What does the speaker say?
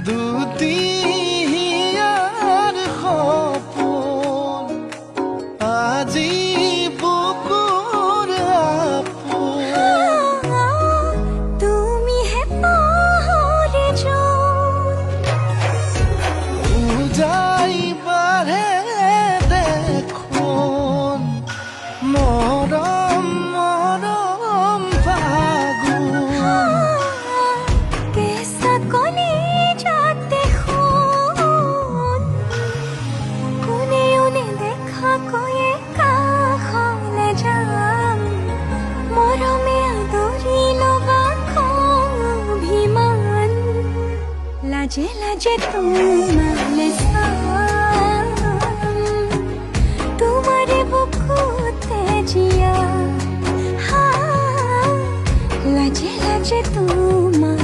দুটি হিয়াৰ সপোন আজি বুকুৰ আপোন। তুমিহে পাহৰি যোন উজাই বাঢ়ে দেখোন মৰম মৰম ফাগুন। কেঁচা কলিজাত দেখোন কোনেও নেদেখাকৈয়ে কাষলে যাম। মৰমে আদৰি ল'বা অভিমান, লাজে লাজে তোমালে চাম। তোমাৰে বুকুতে জিয়া লাজে লাজে তোমাৰ